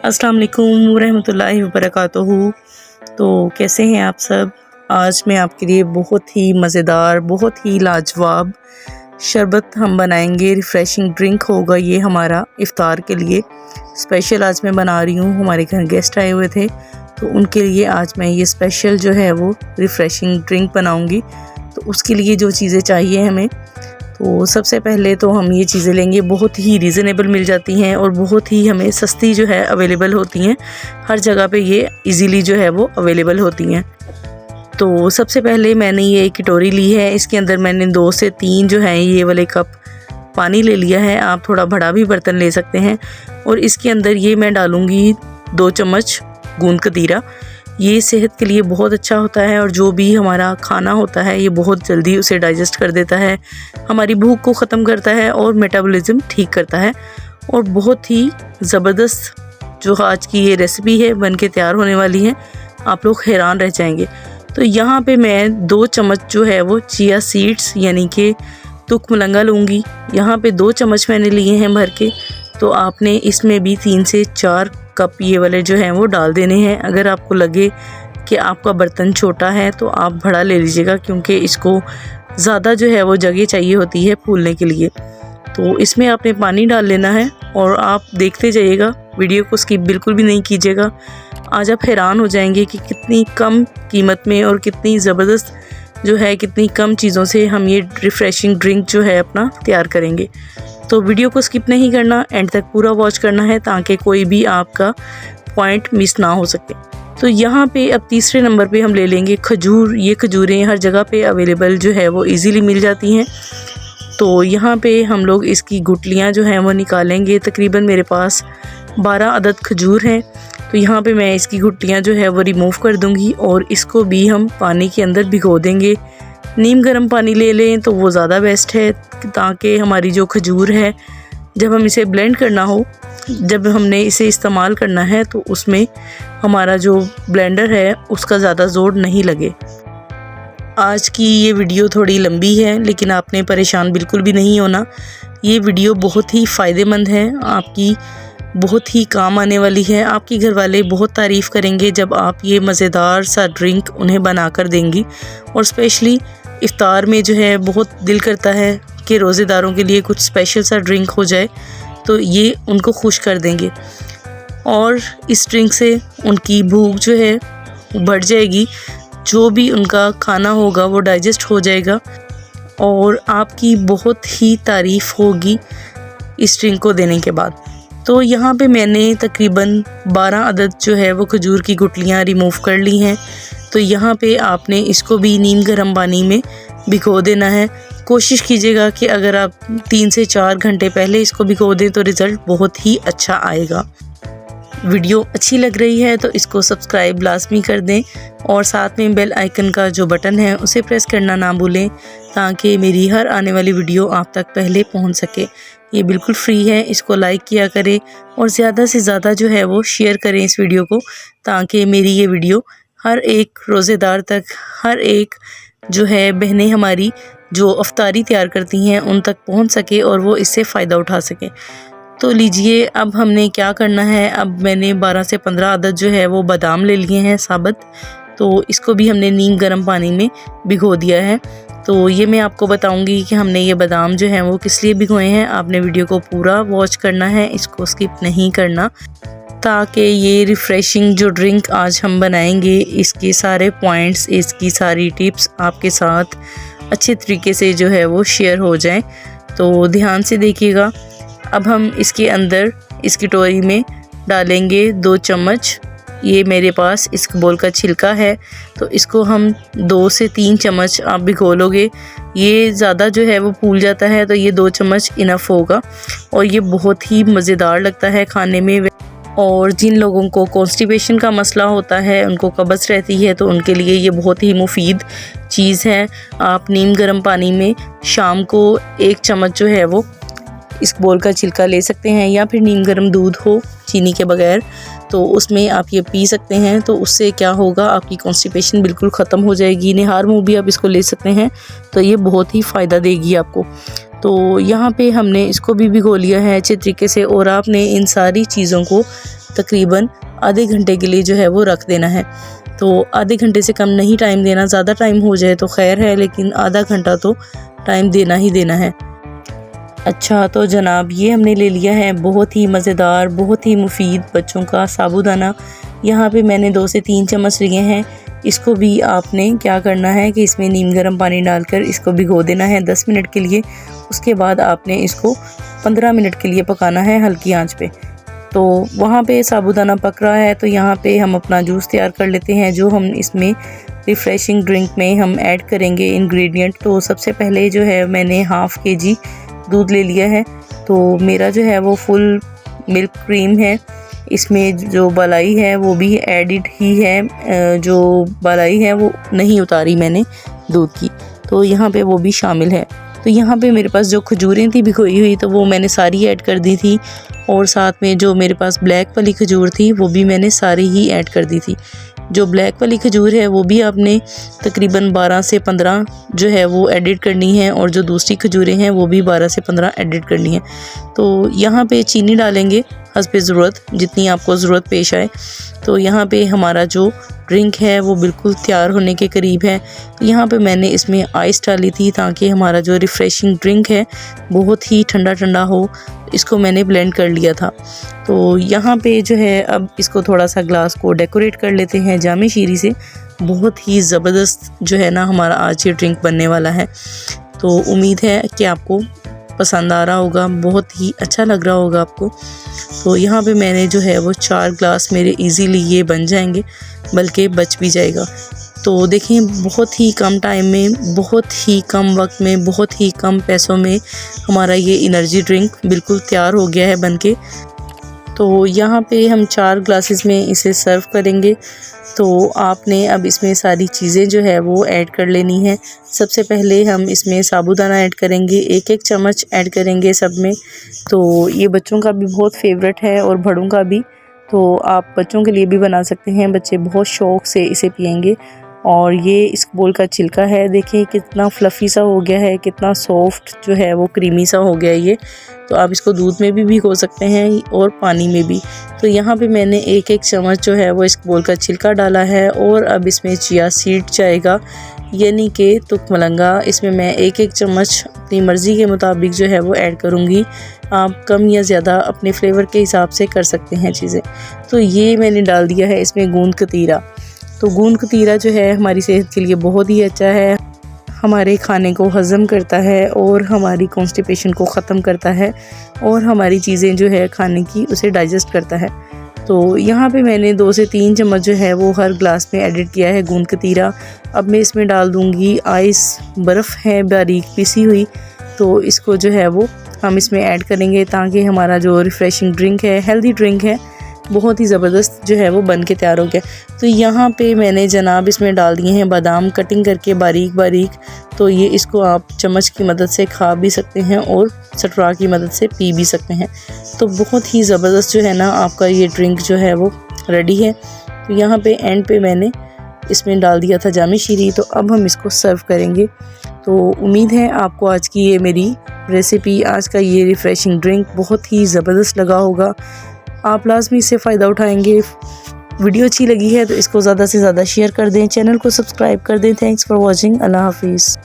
अस्सलाम वालेकुम रहमतुल्लाहि व बरकातुहू। तो कैसे हैं आप सब। आज मैं आपके लिए बहुत ही मज़ेदार, बहुत ही लाजवाब शरबत हम बनाएंगे। रिफ़्रेशिंग ड्रिंक होगा ये हमारा इफ़्तार के लिए स्पेशल। आज मैं बना रही हूँ, हमारे घर गेस्ट आए हुए थे तो उनके लिए आज मैं ये स्पेशल जो है वो रिफ़्रेशिंग ड्रिंक बनाऊँगी। तो उसके लिए जो चीज़ें चाहिए हमें, तो सबसे पहले तो हम ये चीज़ें लेंगे, बहुत ही रीज़नेबल मिल जाती हैं और बहुत ही हमें सस्ती जो है अवेलेबल होती हैं। हर जगह पे ये इजीली जो है वो अवेलेबल होती हैं। तो सबसे पहले मैंने ये एक कटोरी ली है, इसके अंदर मैंने 2 से 3 जो है ये वाले कप पानी ले लिया है। आप थोड़ा बड़ा भी बर्तन ले सकते हैं। और इसके अंदर ये मैं डालूँगी 2 चम्मच गूंद कतीरा। ये सेहत के लिए बहुत अच्छा होता है और जो भी हमारा खाना होता है ये बहुत जल्दी उसे डाइजेस्ट कर देता है, हमारी भूख को ख़त्म करता है और मेटाबॉलिज्म ठीक करता है। और बहुत ही ज़बरदस्त जो आज की ये रेसिपी है बन के तैयार होने वाली है, आप लोग हैरान रह जाएंगे। तो यहाँ पे मैं 2 चम्मच जो है वो चिया सीड्स यानी कि तुख मलंगा लूँगी। यहाँ पे 2 चम्मच मैंने लिए हैं भर के। तो आपने इसमें भी 3 से 4 कप ये वाले जो हैं वो डाल देने हैं। अगर आपको लगे कि आपका बर्तन छोटा है तो आप बड़ा ले लीजिएगा, क्योंकि इसको ज़्यादा जो है वो जगह चाहिए होती है फूलने के लिए। तो इसमें आपने पानी डाल लेना है और आप देखते जाइएगा, वीडियो को स्किप बिल्कुल भी नहीं कीजिएगा। आज आप हैरान हो जाएंगे कि कितनी कम कीमत में और कितनी ज़बरदस्त जो है, कितनी कम चीज़ों से हम ये रिफ़्रेशिंग ड्रिंक जो है अपना तैयार करेंगे। तो वीडियो को स्किप नहीं करना, एंड तक पूरा वॉच करना है ताकि कोई भी आपका पॉइंट मिस ना हो सके। तो यहाँ पे अब तीसरे नंबर पे हम ले लेंगे खजूर। ये खजूरें हर जगह पे अवेलेबल जो है वो इजीली मिल जाती हैं। तो यहाँ पे हम लोग इसकी गुठलियाँ जो हैं वो निकालेंगे। तकरीबन मेरे पास 12 अदद खजूर हैं। तो यहाँ पे मैं इसकी गुठलियाँ जो है वो रिमूव कर दूँगी और इसको भी हम पानी के अंदर भिगो देंगे। नीम गर्म पानी ले लें तो वो ज़्यादा बेस्ट है, ताकि हमारी जो खजूर है जब हम इसे ब्लेंड करना हो, जब हमने इसे इस्तेमाल करना है तो उसमें हमारा जो ब्लेंडर है उसका ज़्यादा ज़ोर नहीं लगे। आज की ये वीडियो थोड़ी लंबी है, लेकिन आपने परेशान बिल्कुल भी नहीं होना। ये वीडियो बहुत ही फ़ायदेमंद है, आपकी बहुत ही काम आने वाली है। आपके घर वाले बहुत तारीफ़ करेंगे जब आप ये मज़ेदार सा ड्रिंक उन्हें बना कर देंगी। और स्पेशली इफ़्तार में जो है बहुत दिल करता है कि रोज़ेदारों के लिए कुछ स्पेशल सा ड्रिंक हो जाए, तो ये उनको खुश कर देंगे और इस ड्रिंक से उनकी भूख जो है बढ़ जाएगी। जो भी उनका खाना होगा वो डाइजेस्ट हो जाएगा और आपकी बहुत ही तारीफ़ होगी इस ड्रिंक को देने के बाद। तो यहाँ पे मैंने तकरीबन 12 अदद जो है वो खजूर की गुठलियाँ रिमूव कर ली हैं। तो यहाँ पे आपने इसको भी नीम गर्म पानी में भिगो देना है। कोशिश कीजिएगा कि अगर आप 3 से 4 घंटे पहले इसको भिगो दें तो रिज़ल्ट बहुत ही अच्छा आएगा। वीडियो अच्छी लग रही है तो इसको सब्सक्राइब लाजमी कर दें और साथ में बेल आइकन का जो बटन है उसे प्रेस करना ना भूलें, ताकि मेरी हर आने वाली वीडियो आप तक पहले पहुंच सके। ये बिल्कुल फ्री है, इसको लाइक किया करें और ज़्यादा से ज़्यादा जो है वो शेयर करें इस वीडियो को, ताकि मेरी ये वीडियो हर एक रोज़ेदार तक, हर एक जो है बहनें हमारी जो अफ्तारी तैयार करती हैं उन तक पहुंच सके और वो इससे फ़ायदा उठा सकें। तो लीजिए, अब हमने क्या करना है, अब मैंने 12 से 15 अदद जो है वो बादाम ले लिए हैं साबुत। तो इसको भी हमने नीम गर्म पानी में भिगो दिया है। तो ये मैं आपको बताऊंगी कि हमने ये बादाम जो हैं वो किस लिए भिगोए हैं। आपने वीडियो को पूरा वॉच करना है, इसको स्किप नहीं करना, ताकि ये रिफ़्रेशिंग जो ड्रिंक आज हम बनाएंगे इसके सारे पॉइंट्स, इसकी सारी टिप्स आपके साथ अच्छे तरीके से जो है वो शेयर हो जाएं। तो ध्यान से देखिएगा। अब हम इसके अंदर इस कटोरी में डालेंगे 2 चम्मच, ये मेरे पास इस बोल का छिलका है, तो इसको हम 2 से 3 चम्मच आप भिगो लोगे। ये ज़्यादा जो है वो फूल जाता है, तो ये 2 चम्मच इनफ होगा और ये बहुत ही मज़ेदार लगता है खाने में। और जिन लोगों को कॉन्स्टिपेशन का मसला होता है, उनको कब्ज़ रहती है, तो उनके लिए ये बहुत ही मुफीद चीज़ है। आप नीम गर्म पानी में शाम को 1 चम्मच जो है वो इस बोल का छिलका ले सकते हैं, या फिर नीम गर्म दूध हो चीनी के बगैर, तो उसमें आप ये पी सकते हैं। तो उससे क्या होगा, आपकी कॉन्स्टिपेशन बिल्कुल ख़त्म हो जाएगी। निहार मुँह भी आप इसको ले सकते हैं, तो ये बहुत ही फ़ायदा देगी आपको। तो यहाँ पे हमने इसको भी भिगो लिया है अच्छे तरीके से। और आपने इन सारी चीज़ों को तकरीबन आधे घंटे के लिए जो है वो रख देना है। तो आधे घंटे से कम नहीं टाइम देना, ज़्यादा टाइम हो जाए तो खैर है, लेकिन आधा घंटा तो टाइम देना ही देना है। अच्छा तो जनाब, ये हमने ले लिया है बहुत ही मज़ेदार, बहुत ही मुफीद बच्चों का साबूदाना। यहाँ पे मैंने 2 से 3 चम्मच लिए हैं। इसको भी आपने क्या करना है कि इसमें नीम गर्म पानी डालकर इसको भिगो देना है 10 मिनट के लिए। उसके बाद आपने इसको 15 मिनट के लिए पकाना है हल्की आंच पे। तो वहाँ पे साबूदाना पक रहा है, तो यहाँ पे हम अपना जूस तैयार कर लेते हैं, जो हम इसमें रिफ़्रेशिंग ड्रिंक में हम ऐड करेंगे इंग्रेडिएंट। तो सबसे पहले जो है मैंने हाफ़ kg दूध ले लिया है। तो मेरा जो है वो फुल मिल्क क्रीम है। इसमें जो मलाई है वो भी एडिड ही है, जो मलाई है वो नहीं उतारी मैंने दूध की, तो यहाँ पे वो भी शामिल है। तो यहाँ पे मेरे पास जो खजूरें थी भिगोई हुई, तो वो मैंने सारी ऐड कर दी थी, और साथ में जो मेरे पास ब्लैक वाली खजूर थी वो भी मैंने सारी ही ऐड कर दी थी। जो ब्लैक वाली खजूर है वो भी आपने तकरीबन 12 से 15 जो है वो एडिट करनी है, और जो दूसरी खजूरें हैं वो भी 12 से 15 एडिट करनी है। तो यहाँ पे चीनी डालेंगे हस्बे ज़रूरत, जितनी आपको ज़रूरत पेश आए। तो यहाँ पे हमारा जो ड्रिंक है वो बिल्कुल तैयार होने के करीब है। यहाँ पे मैंने इसमें आइस डाली थी ताकि हमारा जो रिफ़्रेशिंग ड्रिंक है बहुत ही ठंडा ठंडा हो। इसको मैंने ब्लेंड कर लिया था। तो यहाँ पे जो है अब इसको थोड़ा सा ग्लास को डेकोरेट कर लेते हैं जामे शीरी से। बहुत ही ज़बरदस्त जो है ना हमारा आज ये ड्रिंक बनने वाला है। तो उम्मीद है कि आपको पसंद आ रहा होगा, बहुत ही अच्छा लग रहा होगा आपको। तो यहाँ पे मैंने जो है वो 4 ग्लास मेरे इजीली ये बन जाएंगे, बल्कि बच भी जाएगा। तो देखिए बहुत ही कम टाइम में, बहुत ही कम वक्त में, बहुत ही कम पैसों में हमारा ये एनर्जी ड्रिंक बिल्कुल तैयार हो गया है बनके। तो यहाँ पे हम 4 ग्लासेस में इसे सर्व करेंगे। तो आपने अब इसमें सारी चीज़ें जो है वो ऐड कर लेनी है। सबसे पहले हम इसमें साबूदाना ऐड करेंगे, 1-1 चम्मच ऐड करेंगे सब में। तो ये बच्चों का भी बहुत फेवरेट है और बड़ों का भी, तो आप बच्चों के लिए भी बना सकते हैं, बच्चे बहुत शौक़ से इसे पियेंगे। और ये इस बोल का छिलका है, देखिए कितना फ्लफ़ी सा हो गया है, कितना सॉफ्ट जो है वो क्रीमी सा हो गया है ये। तो आप इसको दूध में भी भिगो सकते हैं और पानी में भी। तो यहाँ पे मैंने 1-1 चम्मच जो है वो इस बोल का छिलका डाला है, और अब इसमें चिया सीड जाएगा, यानी कि तुक मलंगा। इसमें मैं 1-1 चम्मच अपनी मर्ज़ी के मुताबिक जो है वो ऐड करूँगी। आप कम या ज़्यादा अपने फ्लेवर के हिसाब से कर सकते हैं चीज़ें। तो ये मैंने डाल दिया है इसमें गूंद कतीरा। तो गूंद कतीरा जो है हमारी सेहत के लिए बहुत ही अच्छा है, हमारे खाने को हज़म करता है और हमारी कॉन्स्टिपेशन को ख़त्म करता है, और हमारी चीज़ें जो है खाने की उसे डाइजेस्ट करता है। तो यहाँ पे मैंने 2 से 3 चम्मच जो है वो हर ग्लास में एडिट किया है गूंद कतीरा। अब मैं इसमें डाल दूँगी आइस, बर्फ़ है बारीक पिसी हुई, तो इसको जो है वो हम इसमें ऐड करेंगे ताकि हमारा जो रिफ़्रेशिंग ड्रिंक है, हेल्दी ड्रिंक है, बहुत ही ज़बरदस्त जो है वो बन के तैयार हो गया। तो यहाँ पे मैंने जनाब इसमें डाल दिए हैं बादाम कटिंग करके बारीक बारीक। तो ये इसको आप चम्मच की मदद से खा भी सकते हैं और चटरा की मदद से पी भी सकते हैं। तो बहुत ही ज़बरदस्त जो है ना आपका ये ड्रिंक जो है वो रेडी है। तो यहाँ पे एंड पे मैंने इसमें डाल दिया था जामे शीरी। तो अब हम इसको सर्व करेंगे। तो उम्मीद है आपको आज की ये मेरी रेसिपी, आज का ये रिफ़्रेशिंग ड्रिंक बहुत ही ज़बरदस्त लगा होगा। आप लाज़मी इससे फ़ायदा उठाएंगे। वीडियो अच्छी लगी है तो इसको ज़्यादा से ज़्यादा शेयर कर दें, चैनल को सब्सक्राइब कर दें। Thanks for watching. अल्लाह हाफिज़।